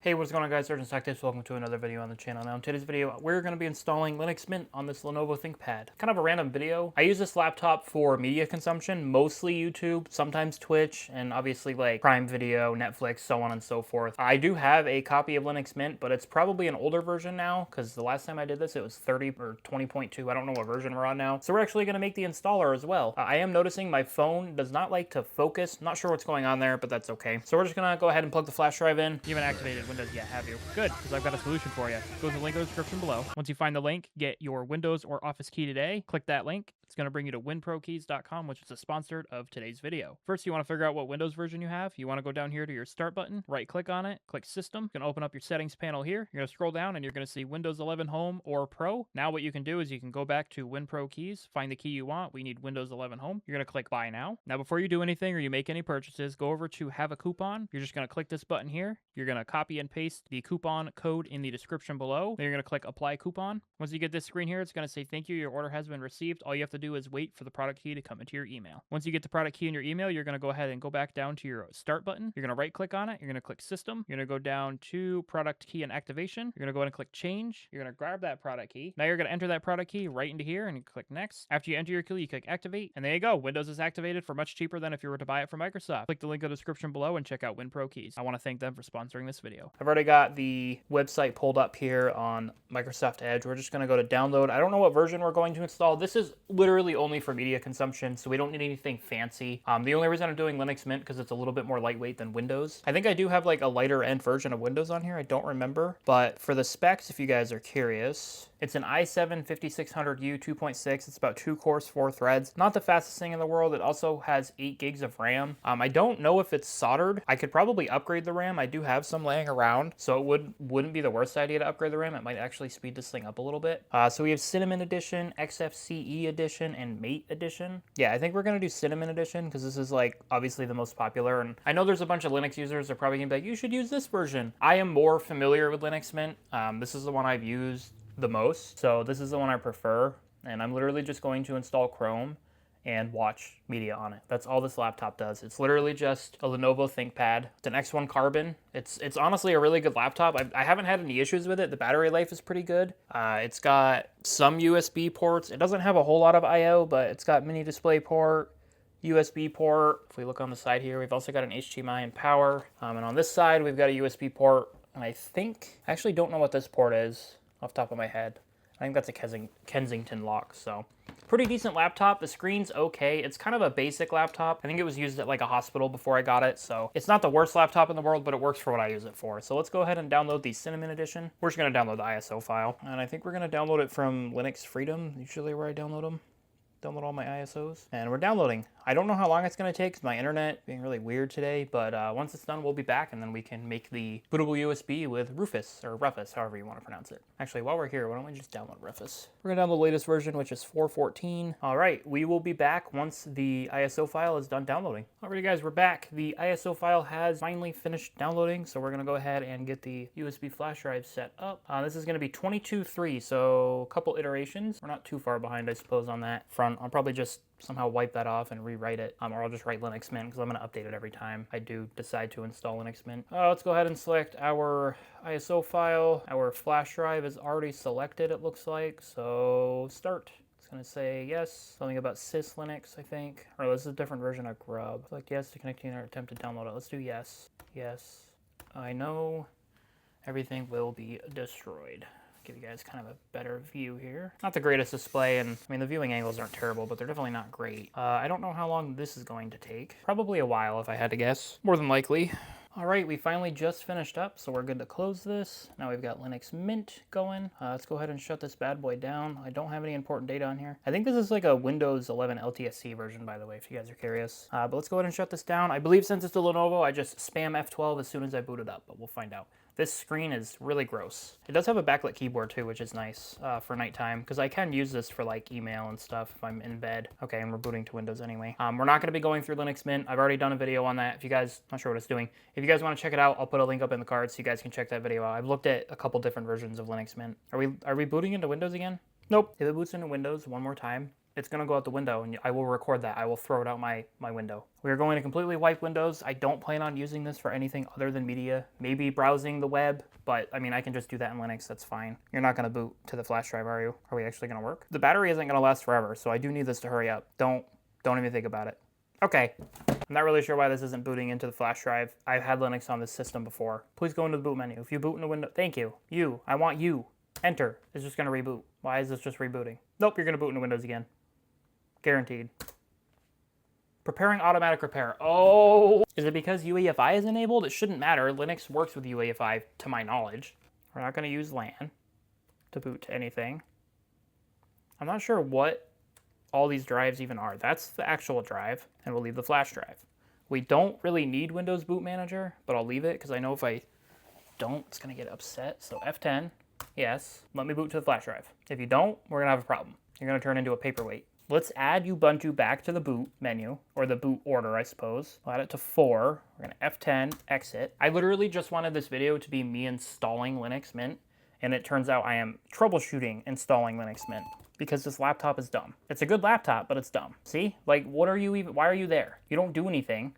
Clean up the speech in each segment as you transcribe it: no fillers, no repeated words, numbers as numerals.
Hey, what's going on, guys? SargeantsTechTips. Welcome to another video on the channel. Now, in today's video, we're going to be installing Linux Mint on this Lenovo ThinkPad. Kind of a random video. I use this laptop for media consumption, mostly YouTube, sometimes Twitch, and obviously like Prime Video, Netflix, so on and so forth. I do have a copy of Linux Mint, but it's probably an older version now, because the last time I did this, it was 30 or 20.2. I don't know what version we're on now. So we're actually going to make the installer as well. I am noticing my phone does not like to focus. Not sure what's going on there, but that's okay. So we're just going to go ahead and plug the flash drive in. You haven't activated Windows yet, have you? Good, because I've got a solution for you. Go to the link in the description below. Once you find the link, get your Windows or Office key today. Click that link. It's going to bring you to winprokeys.com, which is a sponsor of today's video. First, you want to figure out what Windows version you have. You want to go down here to your Start button, right-click on it, click System. You can open up your settings panel here. You're going to scroll down, and you're going to see Windows 11 Home or Pro. Now what you can do is you can go back to WinPro Keys, find the key you want. We need Windows 11 Home. You're going to click Buy Now. Now, before you do anything or you make any purchases, go over to Have a Coupon. You're just going to click this button here. You're going to copy and paste the coupon code in the description below. Then you're going to click Apply Coupon. Once you get this screen here, it's going to say, thank you, your order has been received. All you have to do is wait for the product key to come into your email. Once you get the product key in your email, you're going to go ahead and go back down to your Start button. You're going to right click on it. You're going to click System. You're going to go down to Product Key and Activation. You're going to go ahead and click Change. You're going to grab that product key. Now you're going to enter that product key right into here and you click Next. After you enter your key, you click Activate. And there you go. Windows is activated for much cheaper than if you were to buy it from Microsoft. Click the link in the description below and check out WinPro Keys. I want to thank them for sponsoring this video. I've already got the website pulled up here on Microsoft Edge. We're just going to go to download. I don't know what version we're going to install. This is literally only for media consumption, so we don't need anything fancy. The only reason I'm doing Linux Mint because it's a little bit more lightweight than Windows. I think I do have like a lighter end version of Windows on here. I don't remember, but for the specs, if you guys are curious, it's an i7-5600U 2.6. It's about 2 cores, 4 threads. Not the fastest thing in the world. It also has 8 gigs of RAM. I don't know if it's soldered. I could probably upgrade the RAM. I do have some laying around, so it wouldn't be the worst idea to upgrade the RAM. It might actually speed this thing up a little bit. So we have Cinnamon Edition, XFCE Edition, and Mate Edition. Yeah, I think we're gonna do Cinnamon Edition because this is like obviously the most popular. And I know there's a bunch of Linux users that are probably gonna be like, you should use this version. I am more familiar with Linux Mint. This is the one I've used the most, so this is the one I prefer, and I'm literally just going to install Chrome and watch media on it. That's all this laptop does. It's literally just a Lenovo ThinkPad. It's an X1 Carbon. It's honestly a really good laptop. I haven't had any issues with it. The battery life is pretty good. It's got some USB ports. It doesn't have a whole lot of I/O, but it's got mini display port, USB port. If we look on the side here, we've also got an HDMI and power. And on this side, we've got a USB port. And I actually don't know what this port is off the top of my head. I think that's a Kensington lock, so pretty decent laptop. The screen's okay. It's kind of a basic laptop. I think it was used at like a hospital before I got it, so it's not the worst laptop in the world, but it works for what I use it for. So let's go ahead and download the Cinnamon Edition. We're just gonna download the ISO file, and I think we're gonna download it from Linux Freedom, usually where I download them. Download all my ISOs, and we're downloading. I don't know how long it's going to take because my internet being really weird today, but once it's done, we'll be back, and then we can make the bootable USB with Rufus, or Rufus, however you want to pronounce it. Actually, while we're here, why don't we just download Rufus? We're going to download the latest version, which is 4.14. All right, we will be back once the ISO file is done downloading. Alrighty, guys, we're back. The ISO file has finally finished downloading, so we're going to go ahead and get the USB flash drive set up. This is going to be 22.3, so a couple iterations. We're not too far behind, I suppose, on that front. I'll probably just somehow wipe that off and rewrite it, or I'll just write Linux Mint because I'm going to update it every time I do decide to install Linux Mint. Let's go ahead and select our ISO file. Our flash drive is already selected, it looks like, so start. It's going to say yes, something about sys Linux, I think, or this is a different version of Grub. Select yes to connect to or attempt to download it. Let's do yes. Yes. I know everything will be destroyed. Give you guys kind of a better view here. Not the greatest display, and I mean the viewing angles aren't terrible, but they're definitely not great. I don't know how long this is going to take. Probably a while if I had to guess. More than likely. All right, we finally just finished up, so we're good to close this. Now we've got Linux Mint going. Let's go ahead and shut this bad boy down. I don't have any important data on here. I think this is like a Windows 11 LTSC version, by the way, if you guys are curious. But let's go ahead and shut this down. I believe since it's a Lenovo, I just spam F12 as soon as I boot it up, but we'll find out. This screen is really gross. It does have a backlit keyboard too, which is nice for nighttime, because I can use this for like email and stuff if I'm in bed. Okay, and we're booting to Windows anyway. We're not gonna be going through Linux Mint. I've already done a video on that. If you guys, not sure what it's doing. If you guys wanna check it out, I'll put a link up in the card so you guys can check that video out. I've looked at a couple different versions of Linux Mint. Are we booting into Windows again? Nope. If it boots into Windows one more time, it's going to go out the window, and I will record that. I will throw it out my window. We are going to completely wipe Windows. I don't plan on using this for anything other than media. Maybe browsing the web, but I mean, I can just do that in Linux. That's fine. You're not going to boot to the flash drive, are you? Are we actually going to work? The battery isn't going to last forever, so I do need this to hurry up. Don't even think about it. Okay. I'm not really sure why this isn't booting into the flash drive. I've had Linux on this system before. Please go into the boot menu. If you boot into Windows, thank you. I want you. Enter. It's just going to reboot. Why is this just rebooting? Nope, you're going to boot into Windows again. Guaranteed. Preparing automatic repair. Oh, is it because UEFI is enabled? It shouldn't matter. Linux works with UEFI, to my knowledge. We're not going to use LAN to boot to anything. I'm not sure what all these drives even are. That's the actual drive, and we'll leave the flash drive. We don't really need Windows Boot Manager, but I'll leave it because I know if I don't, it's going to get upset. So F10, yes, let me boot to the flash drive. If you don't, we're going to have a problem. You're going to turn into a paperweight. Let's add Ubuntu back to the boot menu, or the boot order, I suppose. We'll add it to 4. We're going to F10, exit. I literally just wanted this video to be me installing Linux Mint, and it turns out I am troubleshooting installing Linux Mint because this laptop is dumb. It's a good laptop, but it's dumb. See? Like, what are you even, why are you there? You don't do anything.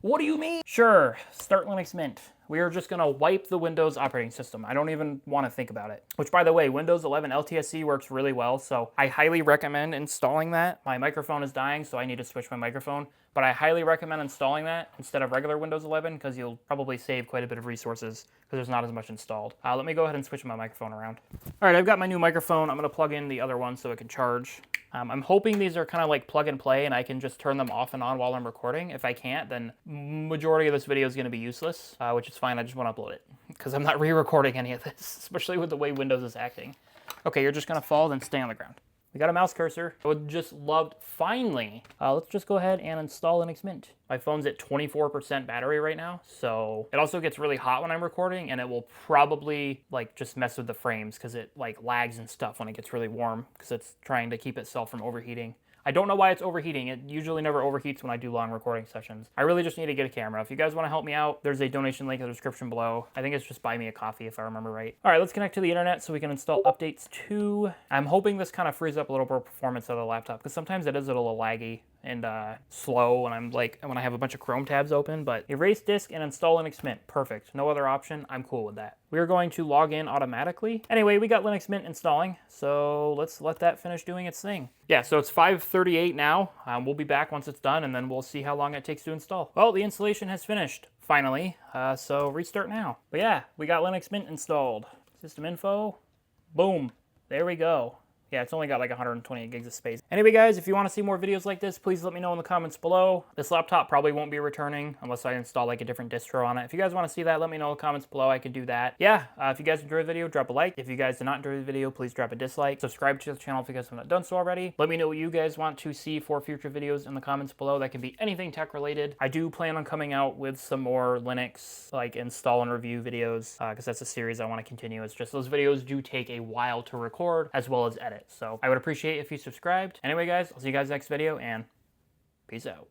What do you mean? Sure, start Linux Mint. We are just gonna wipe the Windows operating system. I don't even wanna think about it. Which, by the way, Windows 11 LTSC works really well, so I highly recommend installing that. My microphone is dying, so I need to switch my microphone, but I highly recommend installing that instead of regular Windows 11 because you'll probably save quite a bit of resources because there's not as much installed. Let me go ahead and switch my microphone around. All right, I've got my new microphone. I'm gonna plug in the other one so it can charge. I'm hoping these are kind of like plug and play and I can just turn them off and on while I'm recording. If I can't, then majority of this video is going to be useless, which is fine. I just want to upload it because I'm not re-recording any of this, especially with the way Windows is acting. Okay, you're just going to fall, then stay on the ground. We got a mouse cursor. I would just love, finally, let's just go ahead and install Linux Mint. My phone's at 24% battery right now, so it also gets really hot when I'm recording, and it will probably like just mess with the frames because it like lags and stuff when it gets really warm because it's trying to keep itself from overheating. I don't know why it's overheating. It usually never overheats when I do long recording sessions. I really just need to get a camera. If you guys want to help me out, there's a donation link in the description below. I think it's just buy me a coffee if I remember right. All right, let's connect to the internet so we can install updates too. I'm hoping this kind of frees up a little more performance of the laptop because sometimes it is a little laggy and slow when I have a bunch of Chrome tabs open, but erase disk and install Linux Mint. Perfect. No other option. I'm cool with that. We're going to log in automatically. Anyway, we got Linux Mint installing, so let's let that finish doing its thing. Yeah, so it's 5:38 now. We'll be back once it's done, and then we'll see how long it takes to install. Well, the installation has finished, finally, so restart now. But yeah, we got Linux Mint installed. System info, boom, there we go. Yeah, it's only got like 128 gigs of space. Anyway, guys, if you want to see more videos like this, please let me know in the comments below. This laptop probably won't be returning unless I install like a different distro on it. If you guys want to see that, let me know in the comments below. I can do that. Yeah, if you guys enjoyed the video, drop a like. If you guys did not enjoy the video, please drop a dislike. Subscribe to the channel if you guys have not done so already. Let me know what you guys want to see for future videos in the comments below. That can be anything tech related. I do plan on coming out with some more Linux like install and review videos because that's a series I want to continue. It's just those videos do take a while to record as well as edit. So I would appreciate if you subscribed. Anyway, guys, I'll see you guys next video, and peace out.